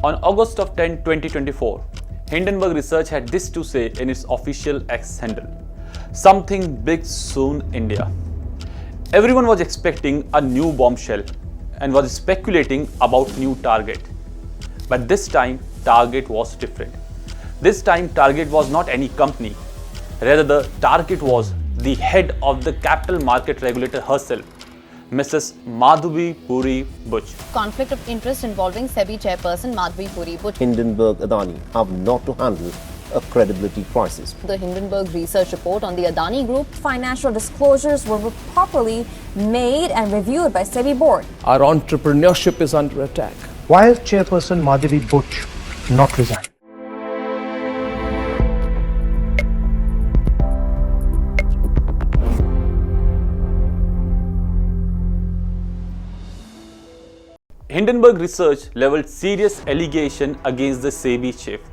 On August of 10, 2024, Hindenburg Research had this to say in its official X handle: "Something big soon, India." Everyone was expecting a new bombshell and was speculating about new target. But this time, target was different. This time, target was not any company. Rather, the target was the head of the capital market regulator herself, Mrs. Madhavi Puri Butch. Conflict of interest involving SEBI chairperson Madhavi Puri Butch. Hindenburg Adani have not to handle a credibility crisis. The Hindenburg Research Report on the Adani Group. Financial disclosures were properly made and reviewed by SEBI board. Our entrepreneurship is under attack. Why is Chairperson Madhavi Butch not resigned? Hindenburg Research leveled serious allegation against the SEBI chief,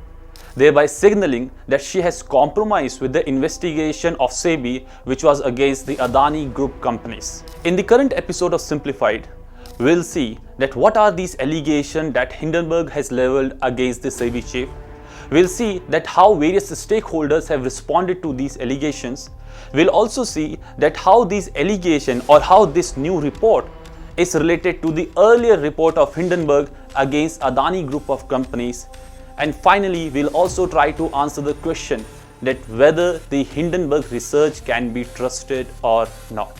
thereby signaling that she has compromised with the investigation of SEBI, which was against the Adani Group companies. In the current episode of Simplified, we'll see that what are these allegations that Hindenburg has leveled against the SEBI chief. We'll see that how various stakeholders have responded to these allegations. We'll also see that how these allegations or how this new report is related to the earlier report of Hindenburg against Adani Group of companies. And finally, we'll also try to answer the question that whether the Hindenburg research can be trusted or not.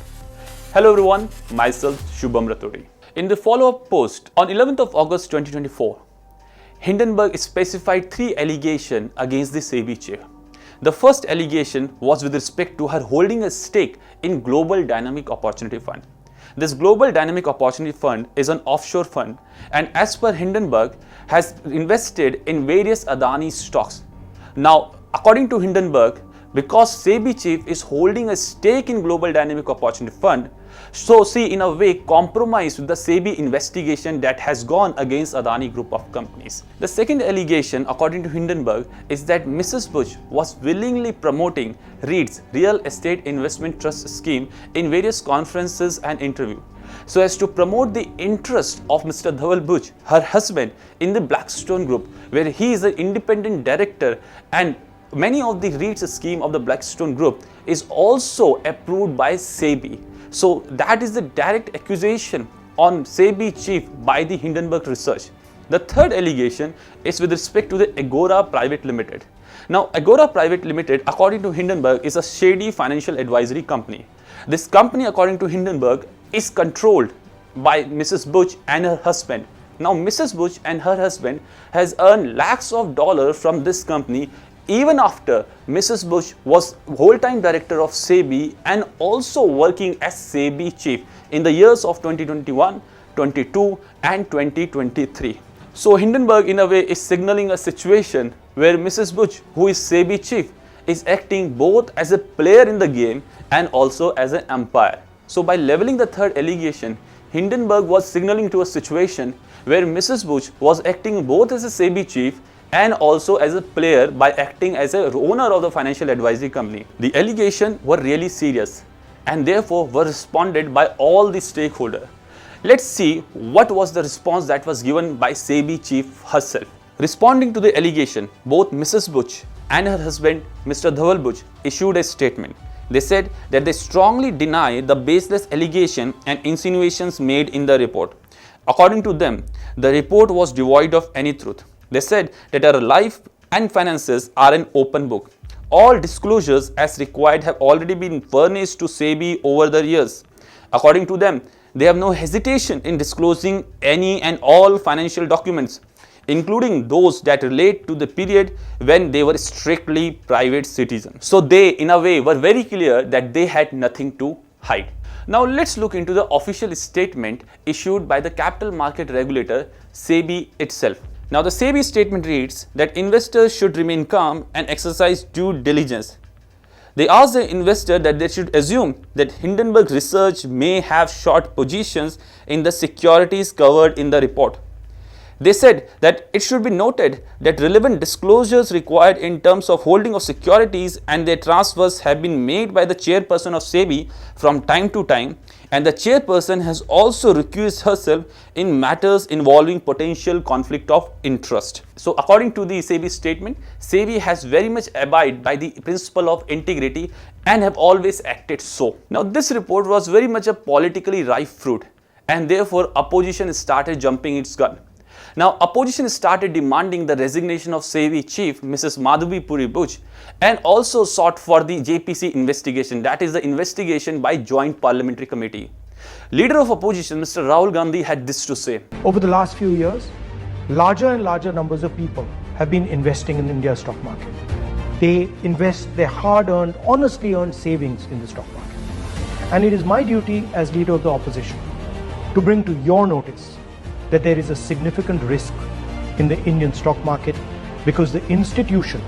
Hello everyone, myself Shubham Rathodi. In the follow-up post on 11th of August 2024, Hindenburg specified 3 allegations against the SEBI chief. The first allegation was with respect to her holding a stake in Global Dynamic Opportunity Fund. This Global Dynamic Opportunity Fund is an offshore fund and, as per Hindenburg, has invested in various Adani stocks. Now, according to Hindenburg, because SEBI chief is holding a stake in Global Dynamic Opportunity Fund, so she in a way compromised with the SEBI investigation that has gone against Adani Group of companies. The second allegation, according to Hindenburg, is that Mrs. Butch was willingly promoting REITs, Real Estate Investment Trust Scheme, in various conferences and interviews, so as to promote the interest of Mr. Dhaval Butch, her husband, in the Blackstone Group, where he is an independent director, and many of the REITs scheme of the Blackstone Group is also approved by SEBI. So that is the direct accusation on SEBI chief by the Hindenburg Research. The third allegation is with respect to the Agora Private Limited. Now, Agora Private Limited, according to Hindenburg, is a shady financial advisory company. This company, according to Hindenburg, is controlled by Mrs. Butch and her husband. Now, Mrs. Butch and her husband has earned lakhs of dollars from this company even after Mrs. Butch was whole-time director of SEBI and also working as SEBI chief in the years of 2021, 22 and 2023. So Hindenburg in a way is signaling a situation where Mrs. Butch, who is SEBI chief, is acting both as a player in the game and also as an umpire. So by leveling the third allegation, Hindenburg was signaling to a situation where Mrs. Butch was acting both as a SEBI chief and also as a player by acting as a owner of the financial advisory company. The allegations were really serious and therefore were responded by all the stakeholders. Let's see what was the response that was given by SEBI chief herself. Responding to the allegation, both Mrs. Butch and her husband Mr. Dhaval Butch issued a statement. They said that they strongly deny the baseless allegation and insinuations made in the report. According to them, the report was devoid of any truth. They said that our life and finances are an open book. All disclosures as required have already been furnished to SEBI over the years. According to them, they have no hesitation in disclosing any and all financial documents, including those that relate to the period when they were strictly private citizens. So they, in a way, were very clear that they had nothing to hide. Now let's look into the official statement issued by the capital market regulator, SEBI itself. Now the SEBI statement reads that investors should remain calm and exercise due diligence. They asked the investor that they should assume that Hindenburg Research may have short positions in the securities covered in the report. They said that it should be noted that relevant disclosures required in terms of holding of securities and their transfers have been made by the chairperson of SEBI from time to time, and the chairperson has also recused herself in matters involving potential conflict of interest. So according to the SEBI statement, SEBI has very much abided by the principle of integrity and have always acted so. Now this report was very much a politically ripe fruit, and therefore opposition started jumping its gun. Now, opposition started demanding the resignation of SEBI chief Mrs. Madhavi Puri Buch, and also sought for the JPC investigation, that is the investigation by Joint Parliamentary Committee. Leader of opposition Mr. Rahul Gandhi had this to say. Over the last few years, larger and larger numbers of people have been investing in India's stock market. They invest their hard-earned, honestly earned savings in the stock market. And it is my duty as leader of the opposition to bring to your notice that there is a significant risk in the Indian stock market because the institution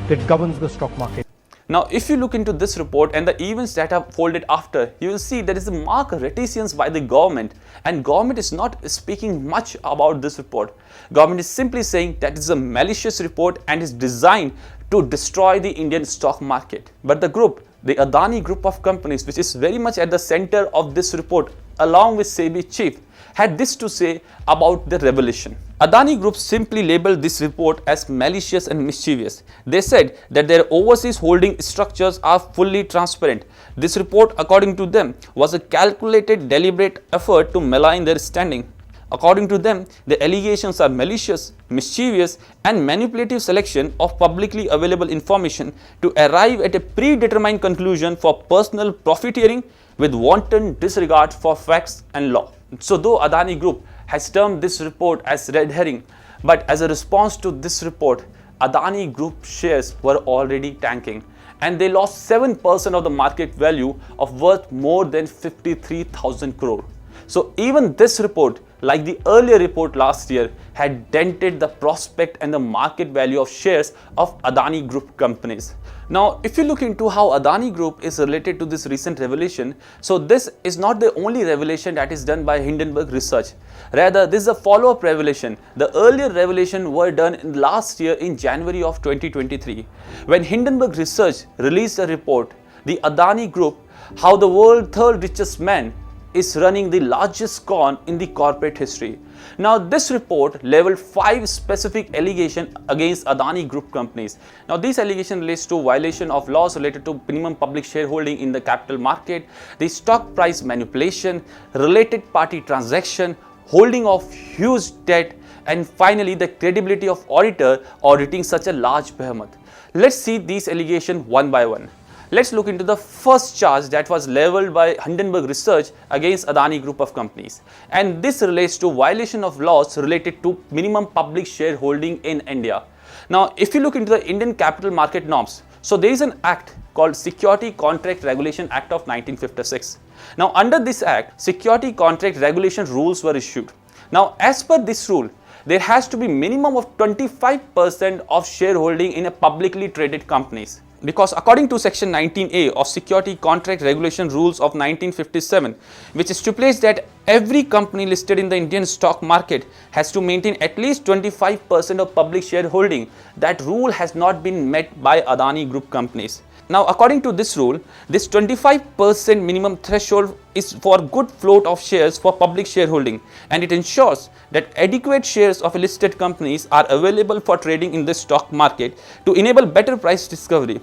that governs the stock market. Now, if you look into this report and the events that are folded after, you will see there is a marked reticence by the government, and government is not speaking much about this report. Government is simply saying that it is a malicious report and is designed to destroy the Indian stock market. But the group, the Adani group of companies, which is very much at the center of this report, along with SEBI chief, had this to say about the revelation. Adani Group simply labeled this report as malicious and mischievous. They said that their overseas holding structures are fully transparent. This report, according to them, was a calculated, deliberate effort to malign their standing. According to them, the allegations are malicious, mischievous, and manipulative selection of publicly available information to arrive at a predetermined conclusion for personal profiteering with wanton disregard for facts and law. So though Adani Group has termed this report as red herring, but as a response to this report, Adani Group shares were already tanking, and they lost 7% of the market value of worth more than 53,000 crore. So even this report, like the earlier report last year, had dented the prospect and the market value of shares of Adani Group companies. Now, if you look into how Adani Group is related to this recent revelation, so this is not the only revelation that is done by Hindenburg Research. Rather, this is a follow-up revelation. The earlier revelation were done in last year in January of 2023, when Hindenburg Research released a report, the Adani Group, how the world's third richest man is running the largest con in the corporate history. Now, this report leveled 5 specific allegations against Adani Group companies. Now, these allegations relates to violation of laws related to minimum public shareholding in the capital market, the stock price manipulation, related party transaction, holding of huge debt, and finally the credibility of auditor auditing such a large behemoth. Let's see these allegations one by one. Let's look into the first charge that was leveled by Hindenburg Research against Adani Group of companies, and this relates to violation of laws related to minimum public shareholding in India. Now, if you look into the Indian capital market norms, so there is an act called Security Contract Regulation Act of 1956. Now, under this act, security contract regulation rules were issued. Now, as per this rule, there has to be minimum of 25% of shareholding in a publicly traded companies. Because according to section 19A of Security Contract Regulation Rules of 1957, which stipulates that every company listed in the Indian stock market has to maintain at least 25% of public shareholding, that rule has not been met by Adani Group companies. Now, according to this rule, this 25% minimum threshold is for good float of shares for public shareholding, and it ensures that adequate shares of listed companies are available for trading in the stock market to enable better price discovery.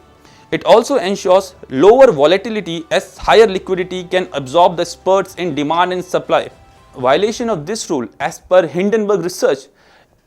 It also ensures lower volatility as higher liquidity can absorb the spurts in demand and supply. Violation of this rule, as per Hindenburg Research,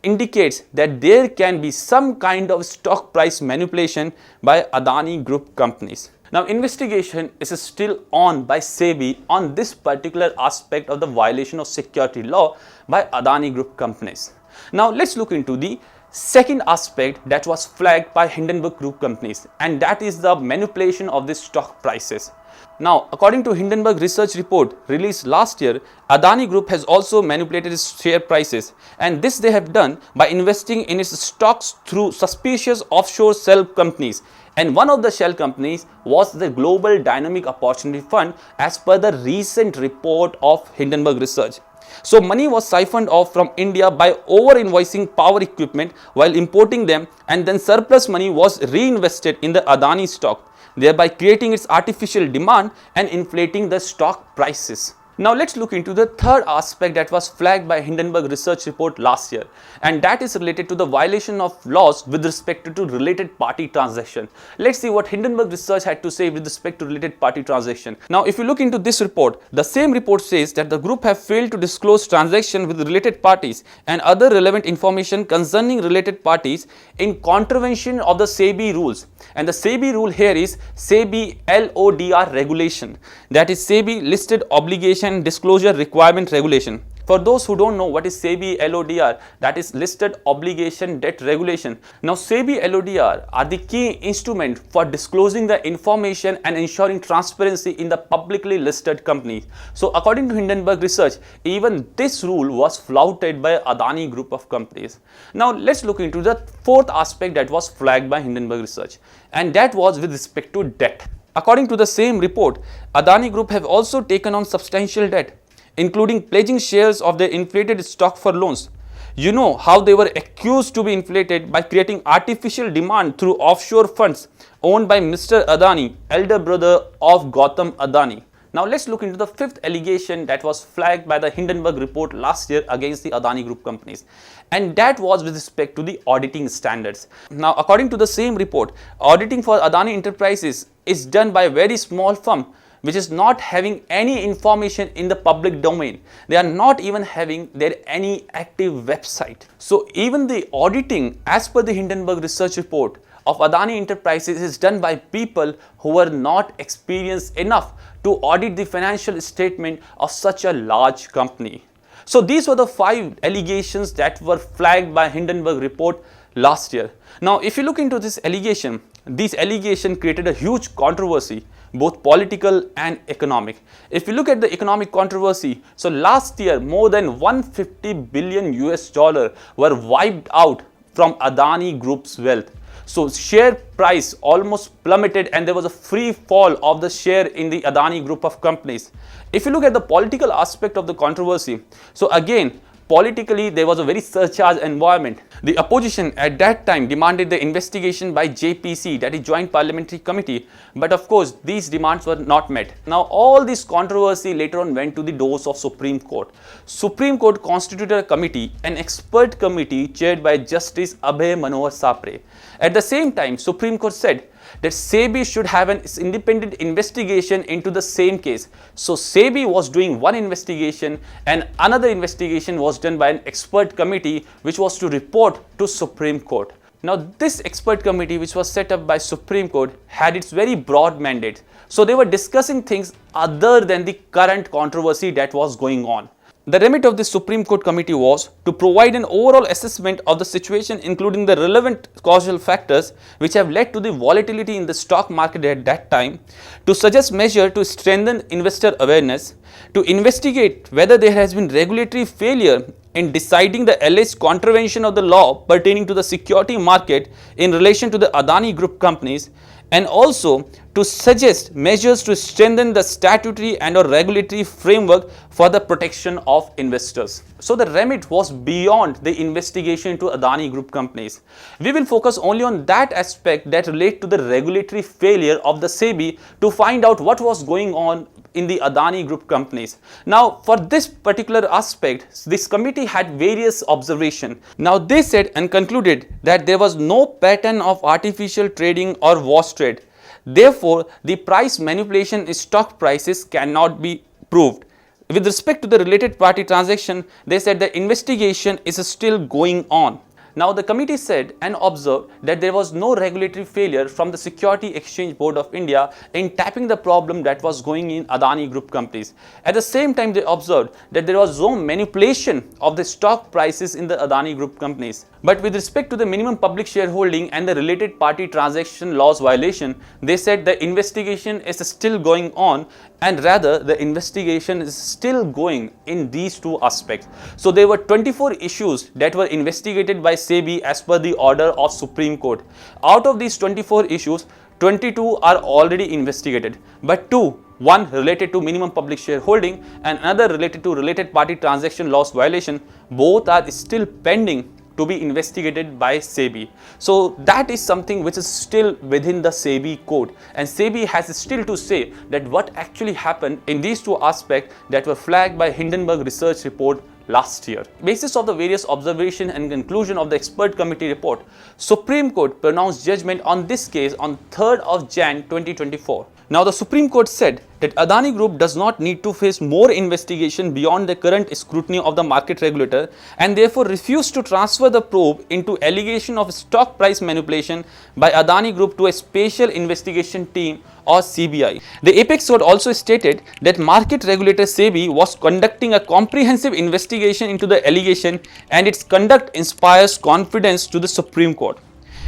indicates that there can be some kind of stock price manipulation by Adani Group companies. Now, investigation is still on by SEBI on this particular aspect of the violation of security law by Adani Group companies. Now, let's look into the second aspect that was flagged by Hindenburg Group companies, and that is the manipulation of the stock prices. Now, according to Hindenburg Research report released last year, Adani Group has also manipulated its share prices, and this they have done by investing in its stocks through suspicious offshore shell companies, and one of the shell companies was the Global Dynamic Opportunity Fund, as per the recent report of Hindenburg Research. So money was siphoned off from India by over-invoicing power equipment while importing them, and then surplus money was reinvested in the Adani stock, thereby creating its artificial demand and inflating the stock prices. Now let's look into the third aspect that was flagged by Hindenburg Research Report last year, and that is related to the violation of laws with respect to related party transaction. Let's see what Hindenburg Research had to say with respect to related party transaction. Now if you look into this report, the same report says that the group have failed to disclose transaction with related parties and other relevant information concerning related parties in contravention of the SEBI rules. And the SEBI rule here is SEBI LODR regulation, that is SEBI listed obligation disclosure requirement regulation. For those who don't know what is SEBI LODR, that is listed obligation debt regulation. Now SEBI LODR are the key instrument for disclosing the information and ensuring transparency in the publicly listed companies. So according to Hindenburg Research, even this rule was flouted by Adani group of companies. Now let's look into the fourth aspect that was flagged by Hindenburg Research, and that was with respect to debt. According to the same report, Adani Group have also taken on substantial debt, including pledging shares of their inflated stock for loans. You know how they were accused to be inflated by creating artificial demand through offshore funds owned by Mr. Adani, elder brother of Gautam Adani. Now let's look into the fifth allegation that was flagged by the Hindenburg report last year against the Adani Group companies, and that was with respect to the auditing standards. Now according to the same report, auditing for Adani Enterprises is done by a very small firm which is not having any information in the public domain. They are not even having their any active website. So even the auditing as per the Hindenburg Research report of Adani Enterprises is done by people who are not experienced enough to audit the financial statement of such a large company. So these were the 5 allegations that were flagged by Hindenburg report last year. Now if you look into this allegation, these allegations created a huge controversy, both political and economic. If you look at the economic controversy, so last year more than 150 billion US dollar were wiped out from Adani Group's wealth. So share price almost plummeted and there was a free fall of the share in the Adani Group of companies. If you look at the political aspect of the controversy, so again politically there was a very surcharged environment. The opposition at that time demanded the investigation by JPC, that is Joint Parliamentary Committee, but of course these demands were not met. Now all this controversy later on went to the doors of Supreme Court. Supreme Court constituted a committee, an expert committee chaired by Justice Abhay Manohar Sapre. At the same time, Supreme Court said that SEBI should have an independent investigation into the same case. So SEBI was doing one investigation and another investigation was done by an expert committee which was to report to Supreme Court. Now this expert committee which was set up by Supreme Court had its very broad mandate. So they were discussing things other than the current controversy that was going on. The remit of the Supreme Court committee was to provide an overall assessment of the situation, including the relevant causal factors which have led to the volatility in the stock market at that time, to suggest measures to strengthen investor awareness, to investigate whether there has been regulatory failure in deciding the alleged contravention of the law pertaining to the security market in relation to the Adani Group companies, and also to suggest measures to strengthen the statutory and or regulatory framework for the protection of investors. So the remit was beyond the investigation into Adani Group companies. We will focus only on that aspect that relate to the regulatory failure of the SEBI to find out what was going on in the Adani Group companies. Now for this particular aspect, this committee had various observations. Now they said and concluded that there was no pattern of artificial trading or wash trade. Therefore, the price manipulation in stock prices cannot be proved. With respect to the related party transaction, they said the investigation is still going on. Now the committee said and observed that there was no regulatory failure from the Security Exchange Board of India in tapping the problem that was going in Adani Group companies. At the same time, they observed that there was no manipulation of the stock prices in the Adani Group companies. But with respect to the minimum public shareholding and the related party transaction laws violation, they said the investigation is still going on, and rather the investigation is still going in these two aspects. So there were 24 issues that were investigated by SEBI as per the order of Supreme Court. Out of these 24 issues, 22 are already investigated, but one related to minimum public shareholding and another related to related party transaction laws violation, both are still pending to be investigated by SEBI. So that is something which is still within the SEBI code, and SEBI has still to say that what actually happened in these two aspects that were flagged by Hindenburg Research Report last year. Basis of the various observation and conclusion of the expert committee report, Supreme Court pronounced judgment on this case on 3rd of Jan 2024. Now the Supreme Court said that Adani Group does not need to face more investigation beyond the current scrutiny of the market regulator and therefore refused to transfer the probe into allegation of stock price manipulation by Adani Group to a special investigation team or CBI. The Apex Court also stated that market regulator SEBI was conducting a comprehensive investigation into the allegation and its conduct inspires confidence to the Supreme Court.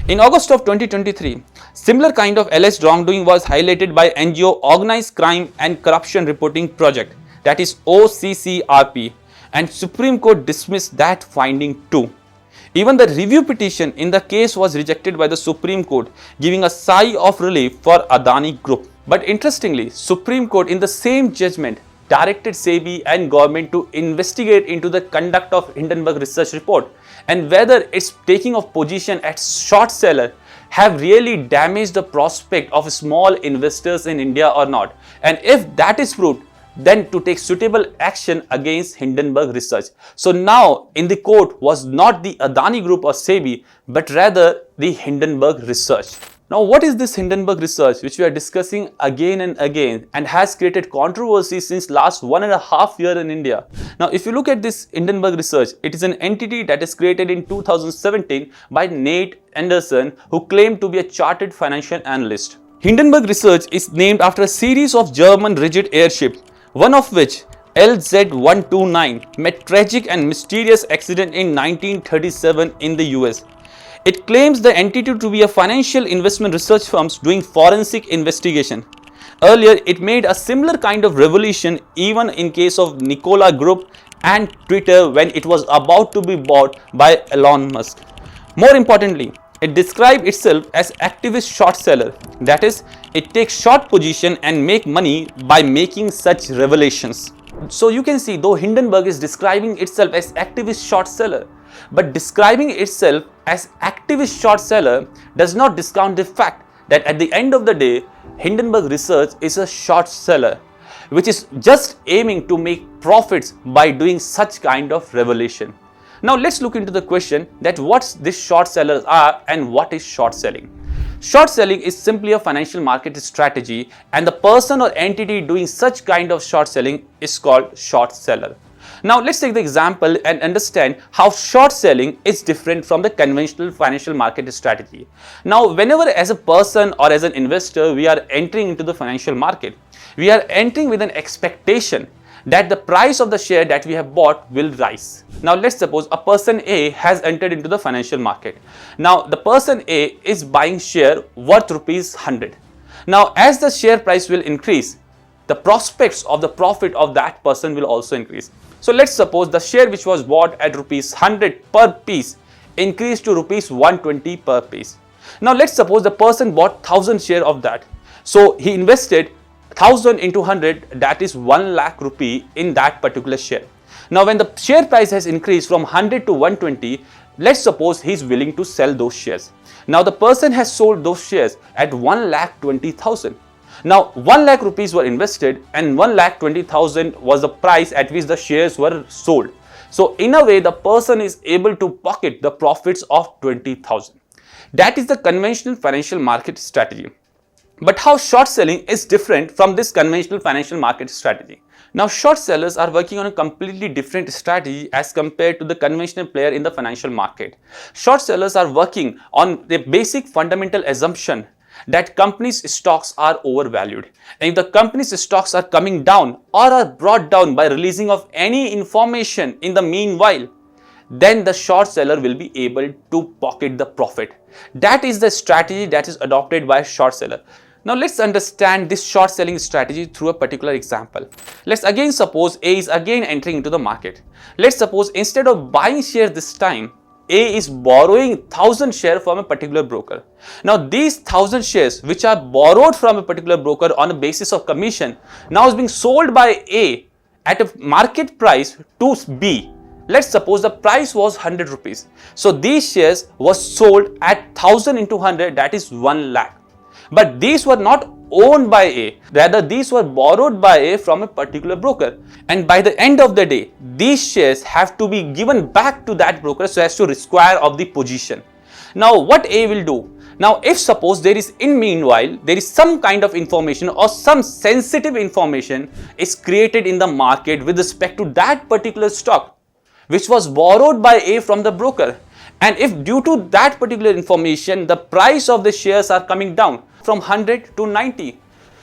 In August of 2023, similar kind of alleged wrongdoing was highlighted by NGO Organized Crime and Corruption Reporting Project, that is OCCRP, and Supreme Court dismissed that finding too. Even the review petition in the case was rejected by the Supreme Court, giving a sigh of relief for Adani Group. But interestingly, Supreme Court in the same judgment directed SEBI and government to investigate into the conduct of Hindenburg Research Report and whether its taking of position as short seller have really damaged the prospect of small investors in India or not. And if that is proved, then to take suitable action against Hindenburg Research. So now in the court was not the Adani Group or SEBI, but rather the Hindenburg Research. Now what is this Hindenburg Research which we are discussing again and again and has created controversy since last 1.5 years in India? Now if you look at this Hindenburg Research, it is an entity that is created in 2017 by Nate Anderson, who claimed to be a chartered financial analyst. Hindenburg Research is named after a series of German rigid airships, one of which LZ-129 met tragic and mysterious accident in 1937 in the US. It claims the entity to be a financial investment research firm doing forensic investigation. Earlier, it made a similar kind of revolution even in case of Nikola Group and Twitter when it was about to be bought by Elon Musk. More importantly, it described itself as activist short seller. That is, it takes short position and make money by making such revelations. So you can see, though Hindenburg is describing itself as activist short seller, but describing itself as activist short seller does not discount the fact that at the end of the day, Hindenburg Research is a short seller, which is just aiming to make profits by doing such kind of revelation. Now let's look into the question that what these short sellers are and what is short selling. Short selling is simply a financial market strategy, and the person or entity doing such kind of short selling is called short seller. Now let's take the example and understand how short selling is different from the conventional financial market strategy. Now whenever as a person or as an investor we are entering into the financial market, we are entering with an expectation that the price of the share that we have bought will rise. Now let's suppose a person A has entered into the financial market. Now the person A is buying share worth ₹100. Now as the share price will increase, the prospects of the profit of that person will also increase. So let's suppose the share which was bought at ₹100 per piece increased to ₹120 per piece. Now let's suppose the person bought 1000 share of that. So he invested 1000 into 100, that is 1 lakh rupee in that particular share. Now when the share price has increased from 100 to 120, let's suppose he is willing to sell those shares. Now the person has sold those shares at 1,20,000. Now 1 lakh rupees were invested and 1,20,000 was the price at which the shares were sold. So in a way the person is able to pocket the profits of 20,000. That is the conventional financial market strategy. But how short selling is different from this conventional financial market strategy? Now short sellers are working on a completely different strategy as compared to the conventional player in the financial market. Short sellers are working on the basic fundamental assumption that companies' stocks are overvalued. And if the company's stocks are coming down or are brought down by releasing of any information in the meanwhile, then the short seller will be able to pocket the profit. That is the strategy that is adopted by a short seller. Now let's understand this short selling strategy through a particular example. Let's again suppose A is again entering into the market. Let's suppose instead of buying shares this time, A is borrowing 1000 shares from a particular broker. Now these 1000 shares which are borrowed from a particular broker on a basis of commission now is being sold by A at a market price to B. Let's suppose the price was 100 rupees. So these shares was sold at 1000 into 100, that is 1 lakh. But these were not owned by A, rather these were borrowed by A from a particular broker. And by the end of the day, these shares have to be given back to that broker so as to square of the position. Now what A will do? Now if suppose there is in meanwhile, there is some kind of information or some sensitive information is created in the market with respect to that particular stock, which was borrowed by A from the broker. And if due to that particular information, the price of the shares are coming down from 100 to 90.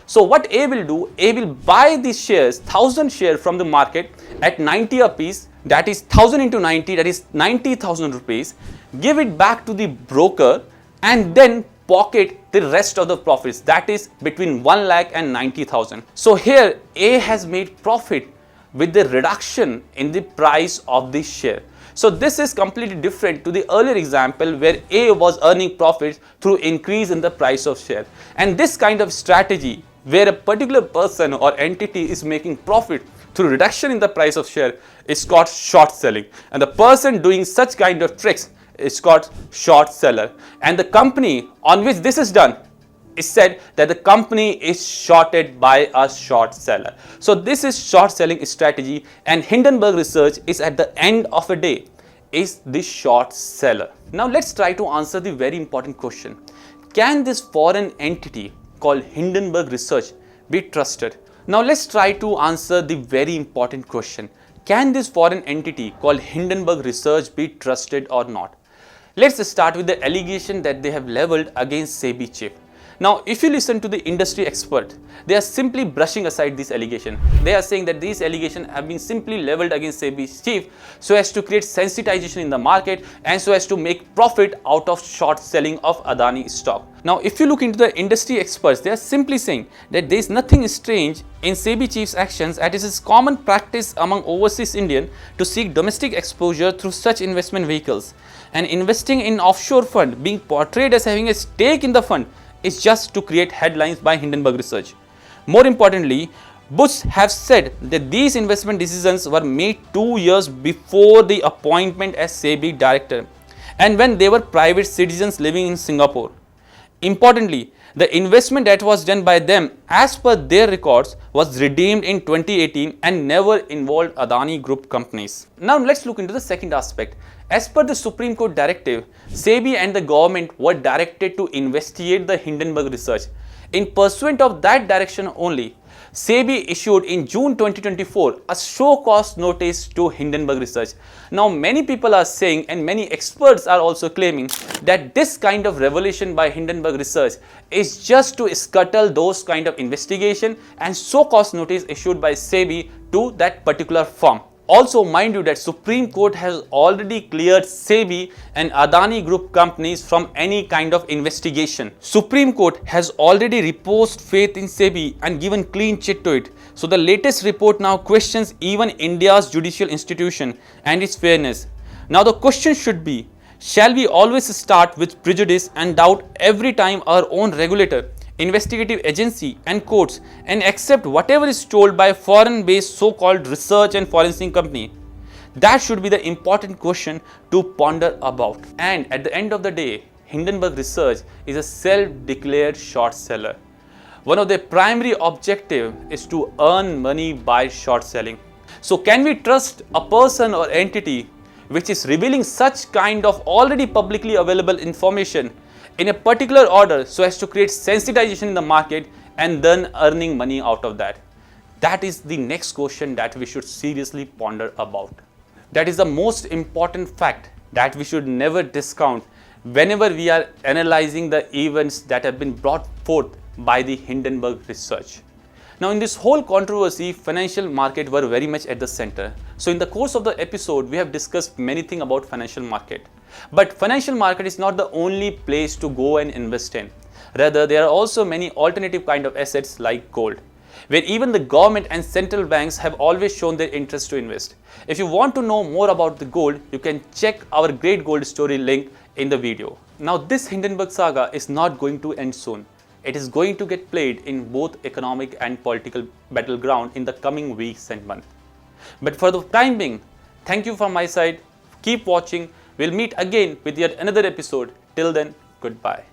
So what A will do, A will buy these shares, 1000 shares from the market at 90 a piece, that is 1000 into 90, that is 90,000 rupees, give it back to the broker and then pocket the rest of the profits, that is between 1 lakh and 90,000. So here A has made profit with the reduction in the price of the share. So this is completely different to the earlier example where A was earning profits through increase in the price of share. And this kind of strategy where a particular person or entity is making profit through reduction in the price of share is called short selling. And the person doing such kind of tricks is called short seller. And the company on which this is done, is said that the company is shorted by a short seller. So this is short selling strategy, and Hindenburg Research is at the end of a day is the short seller. Now let's try to answer the very important question. Can this foreign entity called Hindenburg Research be trusted? Now let's try to answer the very important question. Can this foreign entity called Hindenburg Research be trusted or not? Let's start with the allegation that they have leveled against SEBI chief. Now, if you listen to the industry expert, they are simply brushing aside this allegation. They are saying that these allegations have been simply leveled against SEBI's chief so as to create sensitization in the market and so as to make profit out of short selling of Adani stock. Now, if you look into the industry experts, they are simply saying that there is nothing strange in SEBI chief's actions, as it is common practice among overseas Indian to seek domestic exposure through such investment vehicles. And investing in offshore fund being portrayed as having a stake in the fund is just to create headlines by Hindenburg Research. More importantly, Bush have said that these investment decisions were made 2 years before the appointment as SEBI director and when they were private citizens living in Singapore. Importantly, the investment that was done by them as per their records was redeemed in 2018 and never involved Adani group companies. Now let's look into the second aspect. As per the Supreme Court directive, SEBI and the government were directed to investigate the Hindenburg Research. In pursuant of that direction only, SEBI issued in June 2024 a show cause notice to Hindenburg Research. Now many people are saying and many experts are also claiming that this kind of revelation by Hindenburg Research is just to scuttle those kind of investigation and show cause notice issued by SEBI to that particular firm. Also, mind you that Supreme Court has already cleared SEBI and Adani group companies from any kind of investigation. Supreme Court has already reposed faith in SEBI and given clean chit to it. So the latest report now questions even India's judicial institution and its fairness. Now the question should be, shall we always start with prejudice and doubt every time our own regulator, investigative agency and courts and accept whatever is told by foreign-based so-called research and forensic company? That should be the important question to ponder about. And at the end of the day, Hindenburg Research is a self-declared short seller. One of their primary objective is to earn money by short selling. So can we trust a person or entity which is revealing such kind of already publicly available information in a particular order so as to create sensitization in the market and then earning money out of that? That is the next question that we should seriously ponder about. That is the most important fact that we should never discount whenever we are analyzing the events that have been brought forth by the Hindenburg Research. Now in this whole controversy, financial market were very much at the center. So in the course of the episode, we have discussed many things about financial market. But financial market is not the only place to go and invest in. Rather, there are also many alternative kind of assets like gold. where even the government and central banks have always shown their interest to invest. If you want to know more about the gold, you can check our Great Gold Story link in the video. Now this Hindenburg saga is not going to end soon. It is going to get played in both economic and political battleground in the coming weeks and months. But for the time being, thank you from my side. Keep watching. We'll meet again with yet another episode. Till then, goodbye.